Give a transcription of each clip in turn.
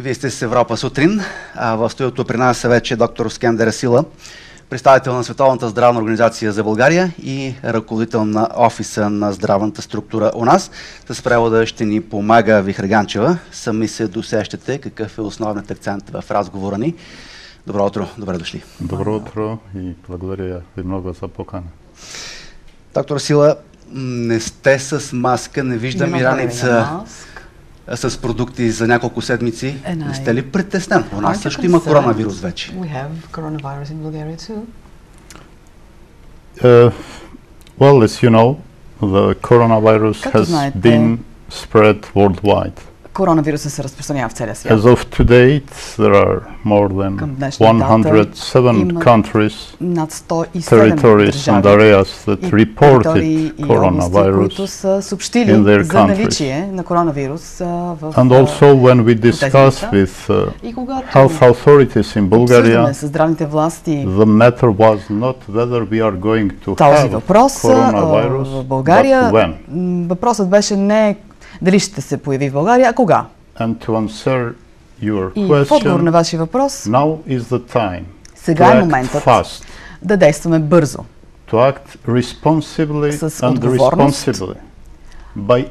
Вие сте с Европа сутрин, а в студиото при нас е вече доктор Скендер Сила, представител на Световната здравна организация за България и ръководител на офиса на здравната структура у нас. С превода ще ни помага Вихраганчева. Сами се досещате какъв е основният акцент в разговора ни. Добро утро, добре дошли. Добро утро и благодаря ви много за покана. Доктор Сила, не сте с маска, не виждам и раница с продукти за няколко седмици. Не сте ли притеснен? У нас също има коронавирус вече. Well, as you know, the coronavirus has been spread worldwide. Коронавирусът се разпространява в целия свят. As of today, there are more than 107 countries, territories and areas that reported coronavirus in their countries. And also when we discuss with health authorities in Bulgaria, the matter was not whether we are going to have coronavirus, but when. Въпросът беше не дали ще се появи в България, а кога? И в отговор на вашия въпрос, сега е моментът да действаме бързо, с отговорност,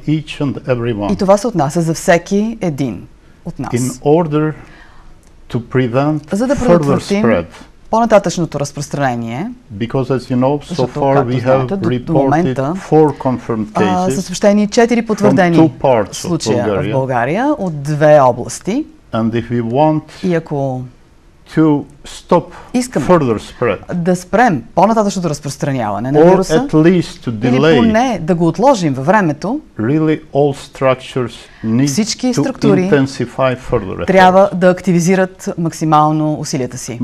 и това се отнася за всеки един от нас. За да предотвратим по-нататъчното разпространение, защото, както знаете, до момента са съобщени 4 потвърдени случая в България от 2 области. И ако искаме да спрем по-нататъчното разпространяване на вируса, или поне да го отложим във времето, всички структури трябва да активизират максимално усилията си.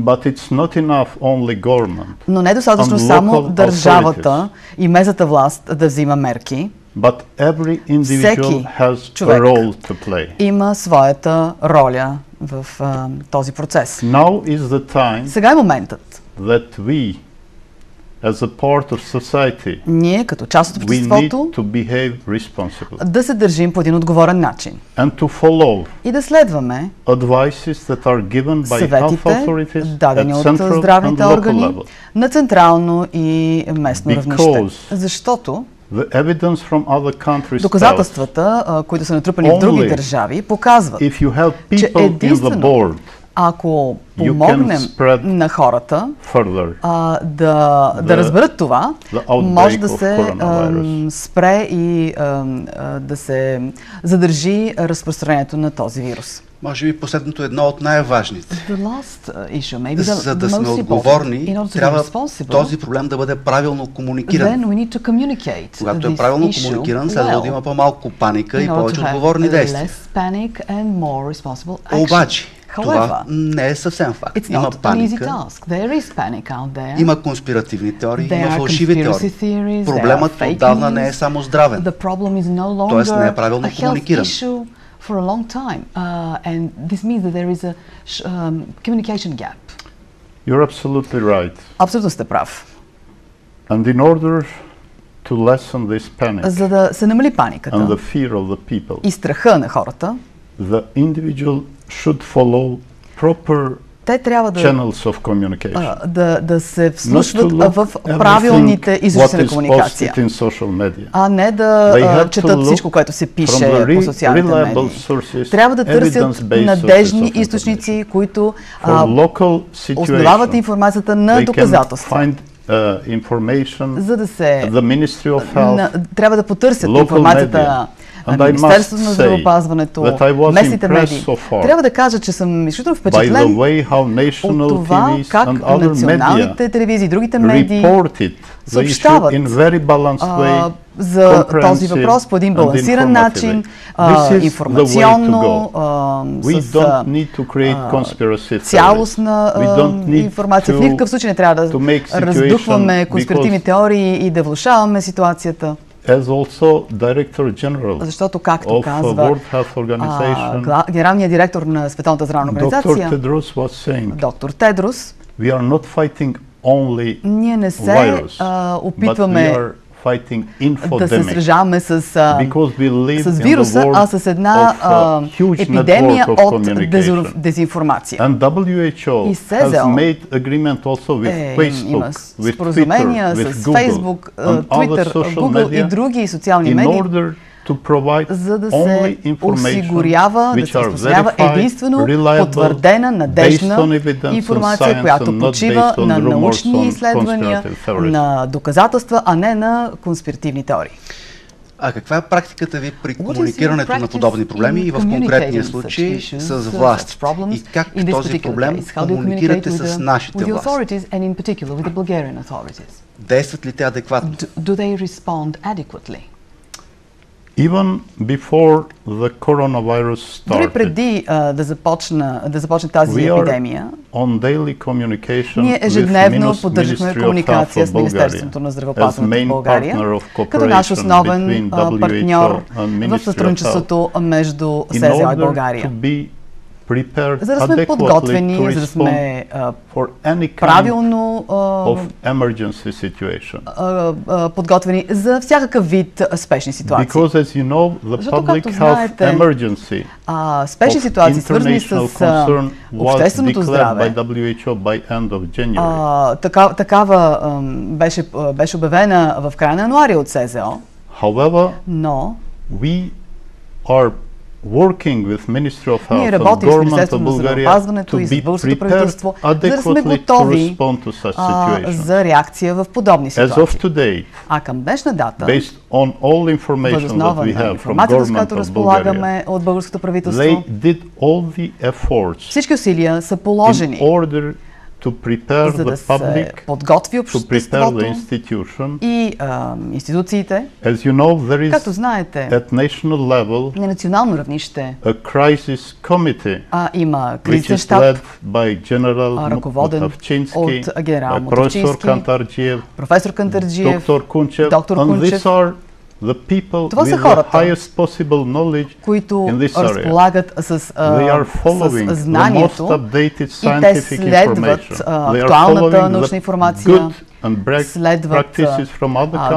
Но не е достатъчно само държавата и местната власт да взима мерки. Всеки човек има своята роля в този процес. Сега е моментът ние, като част от обществото, да се държим по един отговорен начин и да следваме съветите, дадени от здравните органи на централно и местно равнище. Защото доказателствата, които са натрупани в други държави, показват, че единствено ако помогнем на хората да разберат това, може да се спре и да се задържи разпространението на този вирус. Може би последното е едно от най-важните. За да сме отговорни, трябва този проблем да бъде правилно комуникиран. Когато е правилно комуникиран, следва да има по-малко паника и повече отговорни действия. Обаче, това не е съвсем факт. Има паника, има конспиративни теории, има фалшиви теории. Проблемът отдавна не е само здравен, т.е. не е правилно комуникиран. For a long time, and this means that there is a communication gap. You're absolutely right. Абсолютно сте прав. And in order to lessen this panic, за да се намали паниката and the fear of the people, и страха на хората, the individual should follow proper те трябва да се вслушват в правилните източници на комуникация, а не да четат всичко, което се пише по социалните медии. Трябва да търсят надежни източници, които основават информацията на доказателства. За да се трябва да потърсят информацията на Министерството на здравеопазването, местните медии. Трябва да кажа, че съм изключително впечатлен от това как националните телевизии и другите медии съобщават за този въпрос по един балансиран начин, информационно, с цялостна информация. В никакъв случай не трябва да раздухваме конспиративни теории и да влошаваме ситуацията. Защото, както казва генералният директор на Световната здравна организация, доктор Тедрос, ние не се опитваме да се сражаваме с вируса, а с една епидемия от дезинформация. И СЗО има споразумения с Фейсбук, Твитър, Google и други социални медии, за да се осигурява, да се разпространява единствено потвърдена, надежна информация, която почива на научни изследвания, на доказателства, а не на конспиративни теории. А каква е практиката ви при комуникирането на подобни проблеми и в конкретния случай с власт? И как в този проблем комуникирате с нашите власти? Действат ли те адекватно? Even before the coronavirus started, дори преди да започне тази епидемия, ние ежедневно поддържахме комуникация с Министерството на здравеопазването в България, като наш основен партньор в сътрудничеството между СЗО и България. За да сме подготвени, за да сме правилно подготвени за всякакъв вид спешни ситуации. Защото, както знаете, спешни ситуации, свързани с общественото здраве, такава беше обявена в края на януари от СЗО, но ние работим с Министерството на здравеопазването и с българското правителство, за да сме готови за реакция в подобни ситуации. А към днешна дата, въз основа на информацията, с която разполагаме от българското правителство, всички усилия са положени, за да се подготви обществото и институциите. Както знаете, на национално равнище има кризисен щаб, ръководен от генерал Мотавчийски, професор Кантарджиев, доктор Кунчев. Това са хората, които разполагат с знанието и те следват актуалната научна информация, следват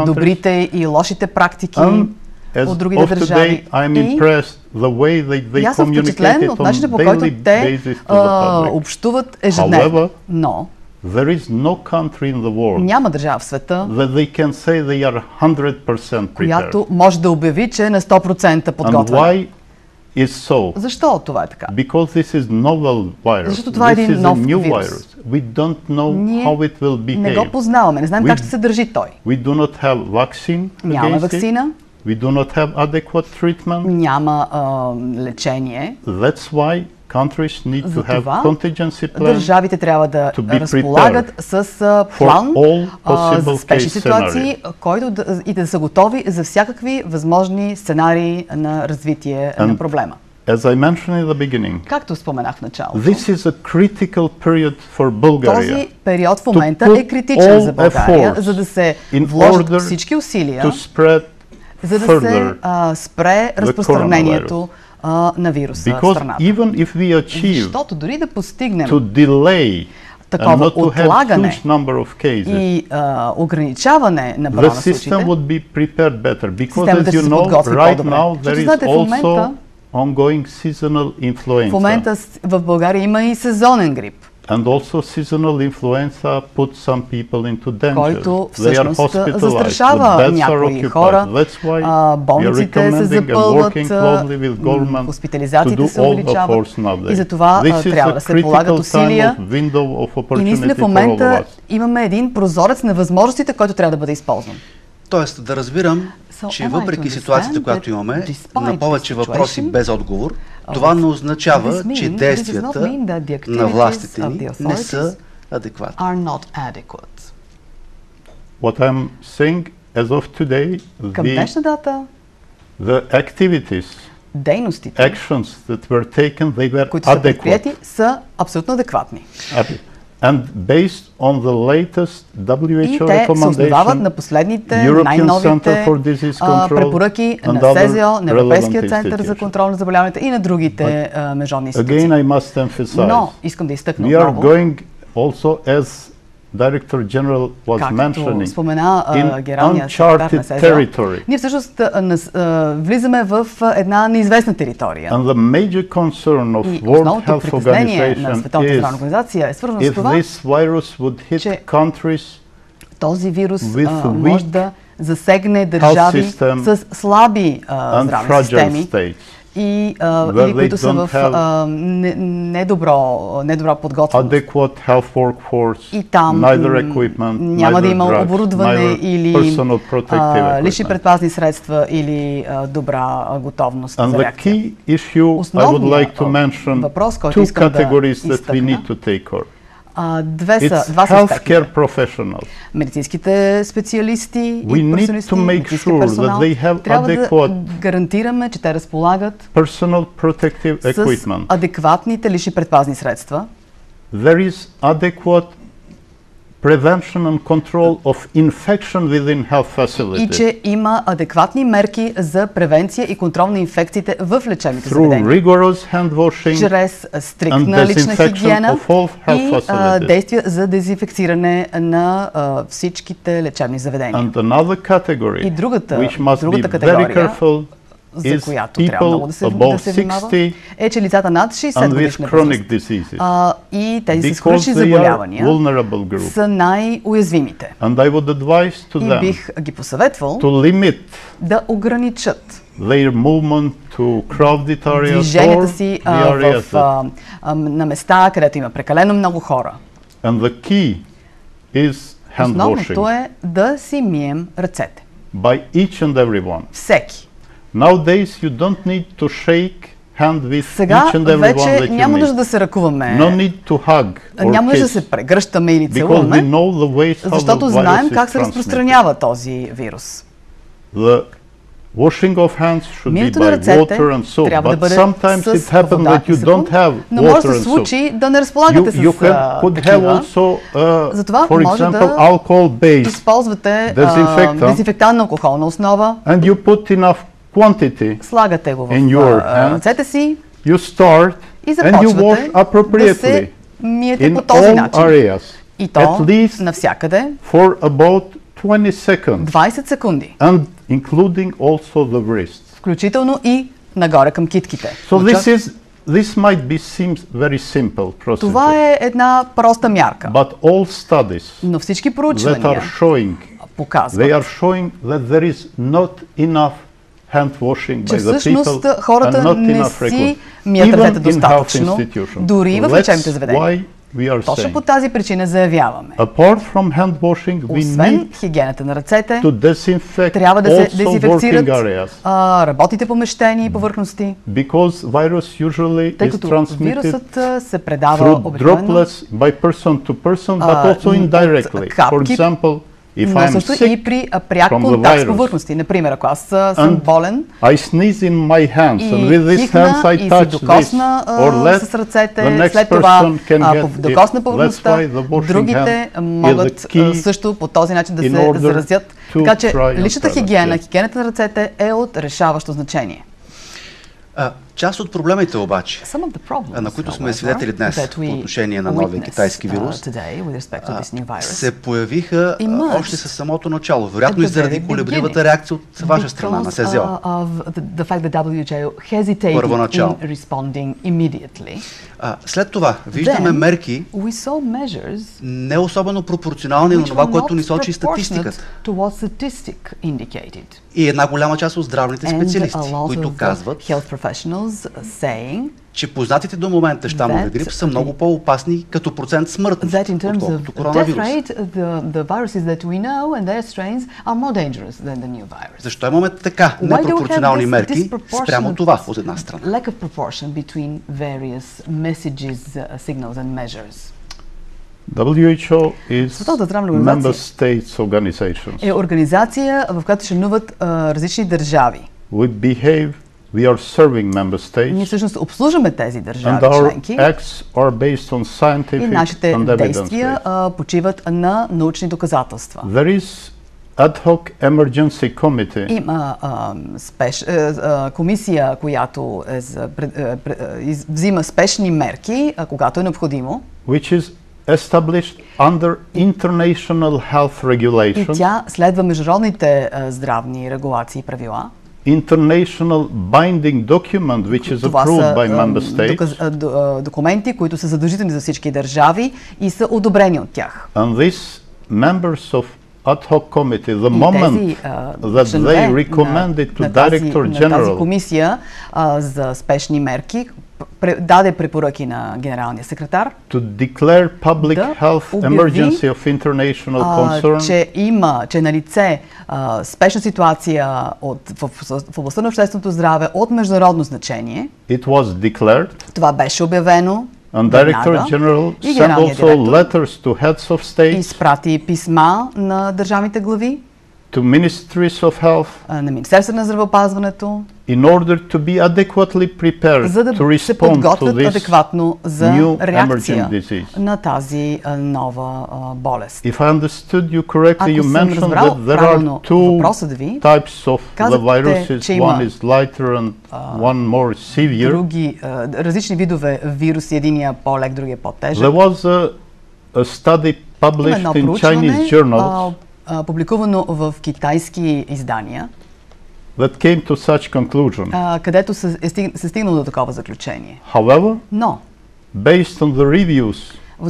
добрите и лошите практики от другите държави. И аз съм впечатлен от начина, по който те общуват ежедневно. Но няма държава в света, която може да обяви, че е на 100% подготвена. Защо това е така? Защото това е един нов вирус. Ние не го познаваме, не знаем как ще се държи той. Няма ваксина, няма лечение. Затова държавите трябва да разполагат с план за спешни ситуации, и да са готови за всякакви възможни сценарии на развитие на проблема. Както споменах в началото, този период в момента е критичен за България, за да се вложат всички усилия, за да се спре разпространението на вируса в страната. Защото дори да постигнем такова отлагане и ограничаване на броя на случаите, системата ще се подготви по-добре. Защото знаете, в момента в България има и сезонен грип, който всъщност застрашава някои хора. Болниците се запълват, хоспитализациите се увеличават и затова трябва да се полагат усилия. И наистина в момента имаме един прозорец на възможностите, който трябва да бъде използван. Тоест да разбирам, че въпреки ситуацията, която имаме, на повече въпроси без отговор, това не означава, че действията на властите ни не са адекватни. Към днешна дата, дейностите, които са предприяти, са абсолютно адекватни. И те се основават на последните, най-новите препоръки на СЗО, на Европейския център за контрол на заболяванията и на другите международни институции. Но искам да изтъкна отново, Director General was mentioning, спомена генералният секретар на СЗО, ние всъщност влизаме в една неизвестна територия. And the major concern of И World основното Health притеснение на Organization Световната is здравна организация е свързано с if това, this virus would hit countries този вирус with може да засегне държави с слаби здравни системи и или които са в недобра подготвеност. И там няма да има оборудване или лични предпазни средства или добра готовност за реакция. Основният въпрос, който искам да изтъкна, два са аспекти. Медицинските специалисти и професионалисти, медицински персонал. Трябва да гарантираме, че те разполагат с адекватните лични предпазни средства. Prevention and control of infection within health facilities. И че има адекватни мерки за превенция и контрол на инфекциите в лечебните заведения. Чрез стриктна лична хигиена и действия за дезинфекциране на всичките лечебни заведения. И другата категория, за която трябва много да се внимава, е, че лицата над 60 годишна възраст и тези с хронични заболявания са най-уязвимите. И бих ги посъветвал да ограничат движенията си на места, където има прекалено много хора. Основното е да си мием ръцете. Всеки. Nowadays you don't need to shake hand with each and everyone that you meet. Няма нужда да се ръкуваме. No need to hug or няма нужда да се прегръщаме или целуваме, защото знаем как се разпространява този вирус. Washing of hands should be by water and soap, but sometimes it happens that you don't have но може water да се and случи да не разполагате с такива. Затова for може example, да alcohol-based използвате дезинфектант на алкохолна основа. And you put enough quantity слагате го в ръцете си you start и and you wash appropriately да се миете по този начин. И то навсякъде for about 20 seconds. 20 секунди. And including also the wrist. Включително и нагоре към китките. So this might be seems very simple procedure. Това е една проста мярка. But all studies но всички проучвания показват, they are showing that there is not enough hand washing by the people хората не си мият ръцете достатъчно, дори и в лечебните заведения. Точно по тази причина заявяваме. Освен хигиената на ръцете, трябва да се дезинфекцират работните помещения и повърхности, тъй като вирусът се предава обикновено от капки, но също и при пряк контакт с повърхности. Например, ако аз съм болен и кихна и си докосна с ръцете, след това докосна повърхността, другите могат също по този начин да се заразят. Така че личната хигиена, хигиената на ръцете е от решаващо значение. Част от проблемите обаче, на които сме свидетели днес по отношение на новия китайски вирус, се появиха още със самото начало, вероятно и заради колебливата реакция от ваша страна на СЗО. Първоначално. След това виждаме мерки, не особено пропорционални на това, което ни сочи статистиката. И една голяма част от здравните специалисти, които казват, че познатите до момента щамове грип са много по-опасни като процент смъртност, отколкото коронавирус. Защо имаме така непропорционални мерки спрямо това от една страна? WHO is member states organization. Е организация, в която членуват различни държави. We are serving member states. Ние всъщност обслужваме тези държави членки. И нашите действия почиват на научни доказателства. There is ad hoc emergency committee. Има комисия, която взима спешни мерки, когато е необходимо. Which is established under international health regulations. И тя следва международните здравни регулации и правила. International binding document which is approved by member states. Документи, които са задължителни за всички държави и са одобрени от тях. And these members of ad hoc committee, the moment that they recommended to Director General, на тази комисия за спешни мерки, даде препоръки на генералния секретар to declare public health emergency of international concern, че е налице спешна ситуация в областта на общественото здраве от международно значение. It was declared. Това беше обявено. And Director General sent also letters to heads of states, изпрати писма на държавните глави, to ministries of health, на Министерството на здравеопазването, in order to be adequately prepared за да to respond се подготвят to this адекватно за new реакция emergent disease. на тази нова болест. If I understood you correctly, you mentioned that there are two types of the viruses. One is lighter and one more severe. Други различни видове вируси, единия по-лек, другия по-тежък. There was a study published in Chinese journals, публикувано в китайски издания, that came to such conclusion. Където се стигнало до такова заключение. However, но based on the reviews of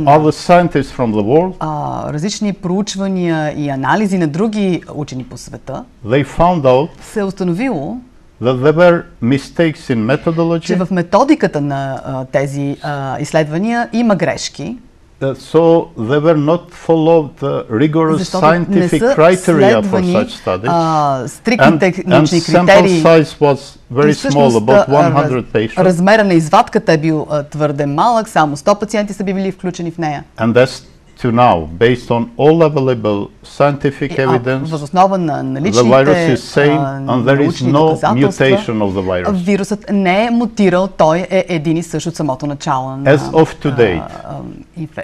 other scientists from the world, различни проучвания и анализи на други учени по света, they found out се установило, that there were mistakes in methodology, че в методиката на тези изследвания има грешки. So they were not followed the rigorous scientific criteria for such studies, and sample size was very small, about 100 patients. Размера на извадката е бил твърде малък, само 100 пациенти са били включени в нея. And that's to now, based on all available scientific evidence, the virus is same and there is no mutation of the virus. Вирусът не е мутирал, той е един и същ от самото начало As of today,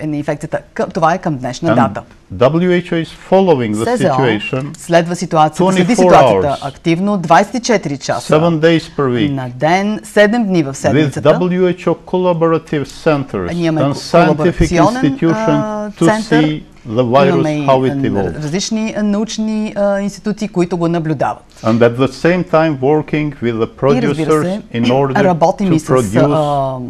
на инфекцията. Това е към днешна дата. WHO is following the situation, следва ситуацията, следи ситуацията активно 24 часа 7 days per week, на ден, 7 дни в седмицата. With WHO collaborative centers and scientific institutions to see the virus, how it evolves. Различни научни институции, които го наблюдават. And at the same time working with the producers in order to produce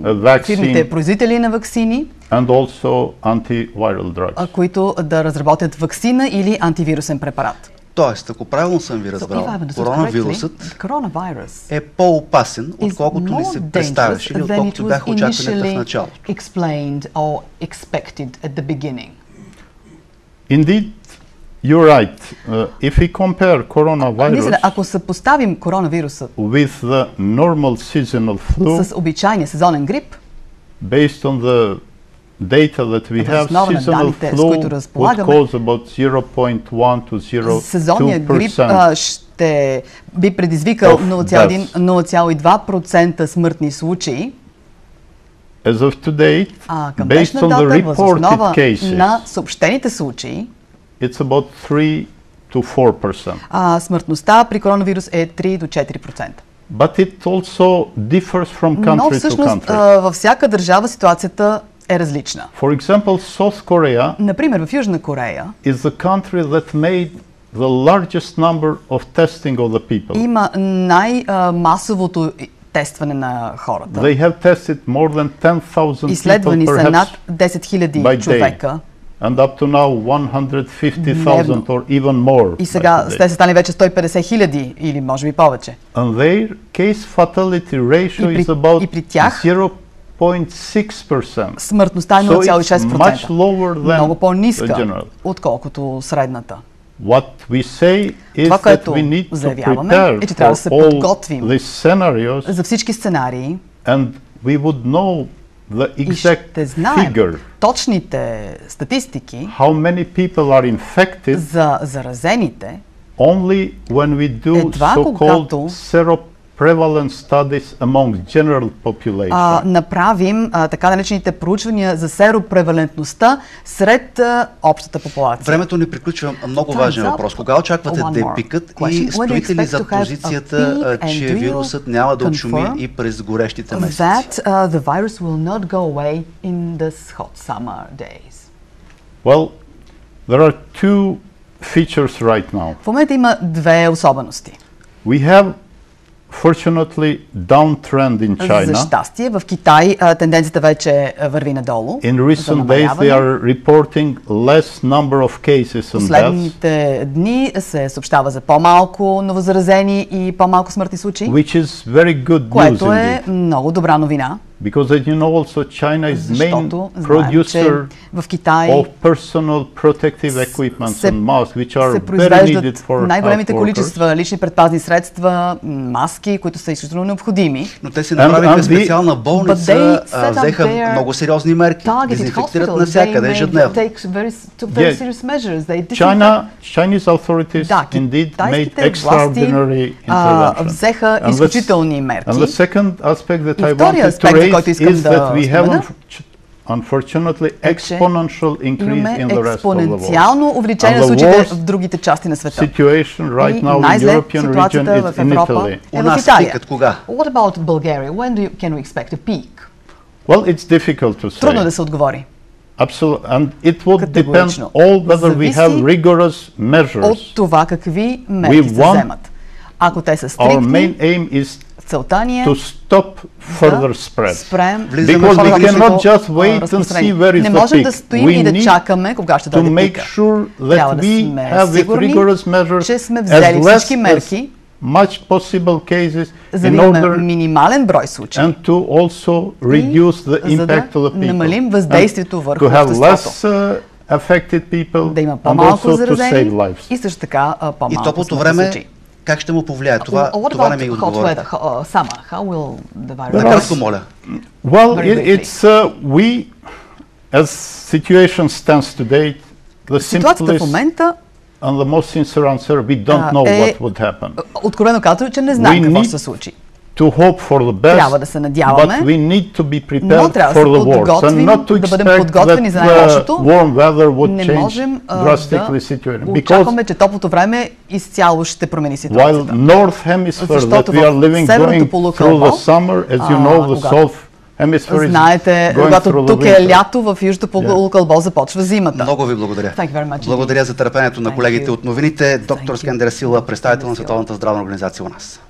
a vaccine, производители на ваксини, and also antiviral drugs, които да разработят ваксина или антивирусен препарат. Тоест, ако правилно съм ви разбрал, коронавирусът е по-опасен, отколкото ни се представяше или отколкото бяха очакванията в началото. Indeed, you're right. If we compare coronavirus, ако съпоставим коронавирусът with the normal seasonal flu, с обичайния сезонен грип, based on the data that we have, seasonal flu would cause about 0.1 to 0.2%. Сезонният грип ще би предизвикал 0,2% смъртни случаи. As of today, based on the reported cases, на съобщените случаи, it's about 3 to 4%. Смъртността при коронавирус е 3 до 4%. But it also differs from country to country. Но всъщност във всяка държава ситуацията е различна. For example, South Korea, например, в Южна Корея, is the country that made the largest number of testing of the people. Има най-масовото тестване на хората. They have tested more than 10,000 изследвани са над 10,000 човека. And up to now 150,000 or even more. И сега те са стали вече 150,000 или може би повече. And their case fatality ratio is about 0.6%. Смъртността е 0,6%. Много по-ниска, отколкото средната. What we say is that we need to prepare for all these scenarios, за всички сценарии, and we would know the exact figure, точните статистики, how many people are infected, за заразените, only when we do so-called prevalent studies among general population. Направим така наречените проучвания за серопревалентността сред общата популация. Времето ни приключва. Много важен въпрос. Кога очаквате да е пикът и стоите ли зад позицията, че вирусът няма да отшуми и през горещите месеци? The virus will not go away in the hot summer days. Well, there are two features right now. В момента има две особености. We have fortunately downtrend in China. За щастие, в Китай тенденцията вече върви надолу. In recent days they are reporting less number of cases and deaths. Последните дни се съобщава за по-малко новозаразени и по-малко смъртни случаи. Which is very good news, което е много добра новина. Because as you know also China is main producer of personal protective equipment and masks which are very needed for най-големите количества лични предпазни средства, маски, които са изключително необходими. Но те си направиха специална болница, взеха много сериозни мерки, дезинфектират навсякъде ежедневно. Chinese authorities indeed made extraordinary interventions. Взеха изключителни мерки. And the second aspect that I wanted to raise is that we have unfortunately exponential increase in the rest of the world. Експоненциално увеличение на случаите в другите части на света. Situation right now in European region is in Italy. У нас пикът кога? What about Bulgaria? When can we expect a peak? Well, it's difficult to say. Трудно да се отговори. Absolutely, and it would depend all whether we have rigorous measures. От това какви мерки се вземат. Ако те са стриктни, our main aim is целта ни е to stop further spread. Спрем because we cannot just wait and see where is не the можем peak. да стоим и да чакаме кога ще дойде make пика. Sure that we have with rigorous measures че сме взели всички мерки, much possible cases за да имаме минимален брой случаи and to also reduce the impact of the people. Намалим въздействието върху обществото. Affected people да има по-малко заразени и също така по-малко. И топлото време как ще му повлияе? Това не ми отговорите. Накратко, моля. Well, it's we as situation stands today, the simplest and the most sincere answer, we don't know what would happen. Откровено казано, че не знаем какво ще се случи. To hope for the best, трябва да се надяваме, but we need to be prepared for the worst and not to expect that warm weather would change drastically situation. Очакваме, че топлото време изцяло ще промени ситуацията. While North Hemisphere that we are living going through the summer, as you know, the South Hemisphere знаете, когато тук е лято, в южното полукълбо започва зимата. Много ви благодаря. Благодаря за търпението на колегите от новините. Доктор Скендер Сила, представител на Световната здравна организация у нас.